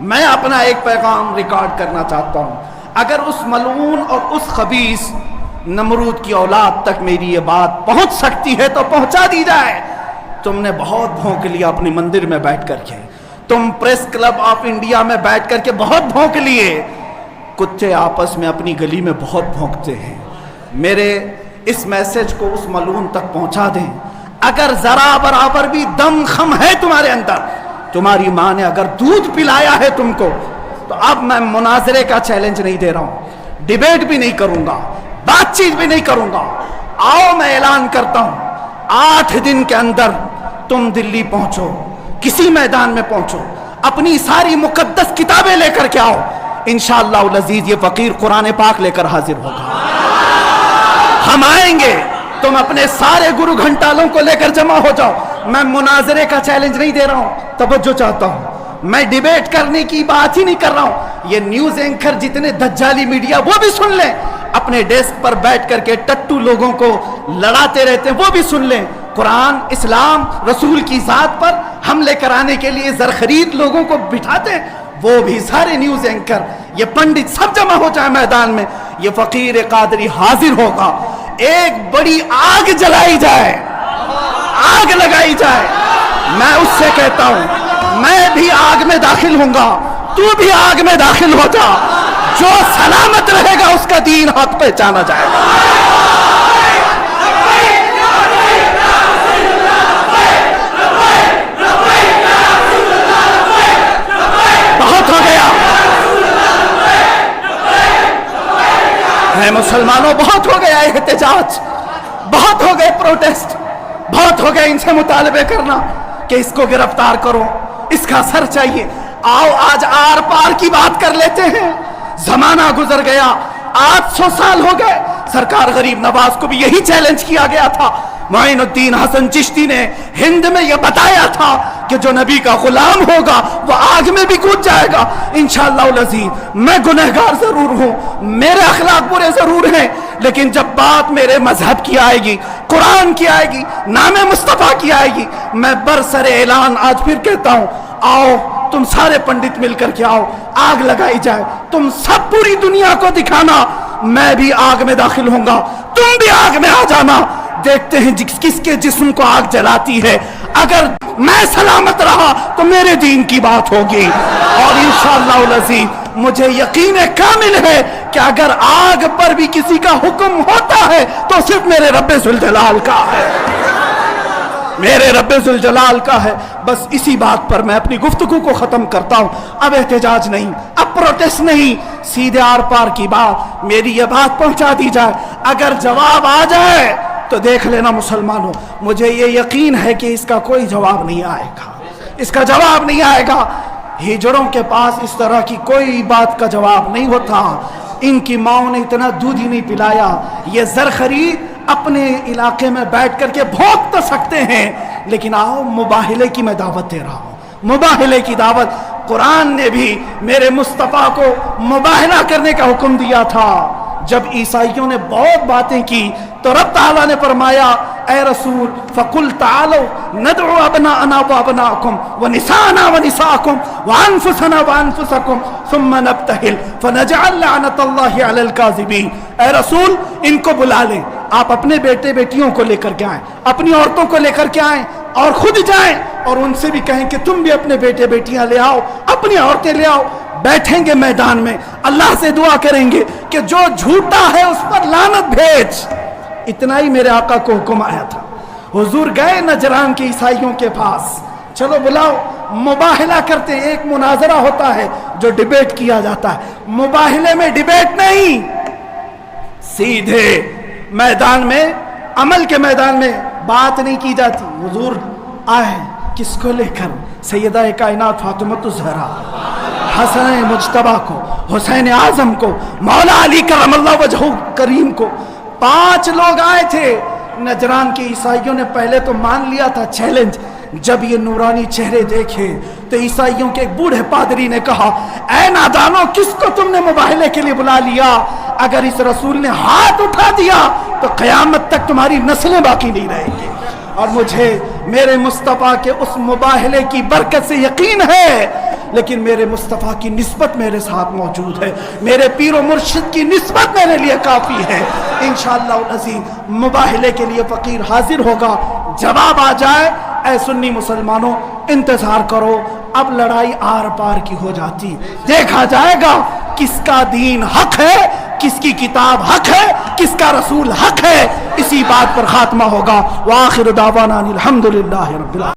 میں اپنا ایک پیغام ریکارڈ کرنا چاہتا ہوں. اگر اس ملعون اور اس خبیث نمرود کی اولاد تک میری یہ بات پہنچ سکتی ہے تو پہنچا دی جائے. تم نے بہت بھونک لیا اپنی مندر میں بیٹھ کر کے, تم پریس کلب آف انڈیا میں بیٹھ کر کے بہت بھونک لیے, کتے آپس میں اپنی گلی میں بہت بھونکتے ہیں. میرے اس میسج کو اس ملعون تک پہنچا دیں. اگر ذرا برابر بھی دم خم ہے تمہارے اندر, تمہاری ماں نے اگر دودھ پلایا ہے تم کو, تو اب میں مناظرے کا چیلنج نہیں دے رہا ہوں, ڈیبیٹ بھی نہیں کروں گا, بات چیت بھی نہیں کروں گا. آؤ میں اعلان کرتا ہوں, 8 دن کے اندر تم دلی پہنچو, کسی میدان میں پہنچو, اپنی ساری مقدس کتابیں لے کر کے آؤ. انشاءاللہ العزیز یہ فقیر قرآن پاک لے کر حاضر ہوگا. ہم آئیں گے, تم اپنے سارے گرو گھنٹالوں کو لے کر جمع ہو جاؤ. میں مناظرے کا چیلنج نہیں دے رہا ہوں, توجہ چاہتا ہوں. میں ڈیبیٹ کرنے کی بات ہی نہیں کر رہا ہوں. یہ نیوز اینکر جتنے دجالی میڈیا وہ بھی سن لیں, اپنے ڈیسک پر بیٹھ کر کے ٹٹو لوگوں کو لڑاتے رہتے ہیں وہ بھی سن لیں. قرآن, اسلام, رسول کی ذات پر حملے کرانے کے لیے زرخرید لوگوں کو بٹھاتے ہیں, وہ بھی سارے نیوز اینکر, یہ پنڈت سب جمع ہو جائے میدان میں. یہ فقیر قادری حاضر ہوگا. ایک بڑی آگ جلائی جائے, آگ لگائی جائے. میں اس سے کہتا ہوں میں بھی آگ میں داخل ہوں گا, تو بھی آگ میں داخل ہو جا. جو سلامت رہے گا اس کا دین حق پہچانا جائے گا. بہت ہو گیا ہے مسلمانوں, بہت ہو گیا احتجاج, بہت ہو گئے پروٹیسٹ, بہت ہو گئے ان سے مطالبے کرنا کہ اس کو گرفتار کرو, اس کا سر چاہیے. آؤ آج آر پار کی بات کر لیتے ہیں. زمانہ گزر گیا, 800 سال ہو گئے. سرکار غریب نواز کو بھی یہی چیلنج کیا گیا تھا. معین الدین حسن چشتی نے ہند میں یہ بتایا تھا کہ جو نبی کا غلام ہوگا وہ آگ میں بھی کود جائے گا. انشاءاللہ العزیز میں گنہگار ضرور ہوں, میرے اخلاق برے ضرور ہیں, لیکن جب بات میرے مذہب کی آئے گی, قرآن کی آئے گی, نام مصطفیٰ کی آئے گی, میں برسر اعلان آج پھر کہتا ہوں, آؤ تم سارے پنڈت مل کر کے آؤ, آگ لگائی جائے. تم سب پوری دنیا کو دکھانا میں بھی آگ میں داخل ہوں گا, تم بھی آگ میں آ جانا. دیکھتے ہیں کس کے جسم کو آگ جلاتی ہے. اگر میں سلامت رہا تو میرے دین کی بات ہوگی, اور انشاءاللہ العزیز مجھے یقین کامل ہے کہ اگر آگ پر بھی کسی کا حکم ہوتا ہے تو صرف میرے رب ذوالجلال کا ہے, میرے رب ذوالجلال کا ہے. بس اسی بات پر میں اپنی گفتگو کو ختم کرتا ہوں. اب احتجاج نہیں, اب پروٹیسٹ نہیں, سیدھے آر پار کی بات, میری یہ بات پہنچا دی جائے. اگر جواب آ جائے تو دیکھ لینا مسلمانوں, مجھے یہ یقین ہے کہ اس کا کوئی جواب نہیں آئے گا, اس کا جواب نہیں آئے گا. ہجڑوں کے پاس اس طرح کی کوئی بات کا جواب نہیں ہوتا. ان کی ماں نے اتنا دودھ ہی نہیں پلایا. یہ زرخرید اپنے علاقے میں بیٹھ کر کے بھونک تو سکتے ہیں, لیکن آؤ مباہلے کی میں دعوت دے رہا ہوں, مباہلے کی دعوت. قرآن نے بھی میرے مصطفیٰ کو مباہلہ کرنے کا حکم دیا تھا. جب عیسائیوں نے بہت باتیں کی تو رب تعالیٰ نے فرمایا, اے رسول فقل تعالوا ندعو ابناءنا وابناءکم ونساءنا ونساءکم وانفسنا وانفسکم ثم نبتہل فنجعل لعنت اللہ علی الکاذبین. اے رسول ان کو بلا لیں, آپ اپنے بیٹے بیٹیوں کو لے کر کے آئیں, اپنی عورتوں کو لے کر کے آئیں, اور خود جائیں اور ان سے بھی کہیں کہ تم بھی اپنے بیٹے بیٹیاں لے آؤ, اپنی عورتیں لے آؤ. بیٹھیں گے میدان میں, اللہ سے دعا کریں گے کہ جو جھوٹا ہے اس پر لعنت بھیج. اتنا ہی میرے آقا کو حکم آیا تھا. حضور گئے نجران کے عیسائیوں کے پاس, چلو بلاؤ, مباہلہ کرتے ہیں. ایک مناظرہ ہوتا ہے جو ڈیبیٹ کیا جاتا ہے, مباہلے میں ڈیبیٹ نہیں, سیدھے میدان میں, عمل کے میدان میں بات نہیں کی جاتی. حضور آئے کس کو لے کر, سیدہ کائنات فاطمہ الزہرا, حسن مجتبیٰ کو, حسین اعظم کو, مولا علی کرم اللہ وجہہ کریم کو. 5 لوگ آئے تھے. نجران کے عیسائیوں نے پہلے تو مان لیا تھا چیلنج. جب یہ نورانی چہرے دیکھے تو عیسائیوں کے ایک بوڑھے پادری نے کہا, اے نادانو کس کو تم نے مباہلے کے لیے بلا لیا؟ اگر اس رسول نے ہاتھ اٹھا دیا تو قیامت تک تمہاری نسلیں باقی نہیں رہیں گی. اور مجھے میرے مصطفیٰ کے اس مباہلے کی برکت سے یقین ہے لیکن میرے مصطفیٰ کی نسبت میرے ساتھ موجود ہے، میرے پیر و مرشد کی نسبت میرے لیے کافی ہے۔ انشاءاللہ العظیم مباہلے کے لیے فقیر حاضر ہوگا، جواب آ جائے اے سنی مسلمانوں انتظار کرو، اب لڑائی آر پار کی ہو جاتی، دیکھا جائے گا کس کا دین حق ہے، کس کی کتاب حق ہے، کس کا رسول حق ہے، اسی بات پر خاتمہ ہوگا۔ وآخر دعوانا الحمدللہ رب العالمین۔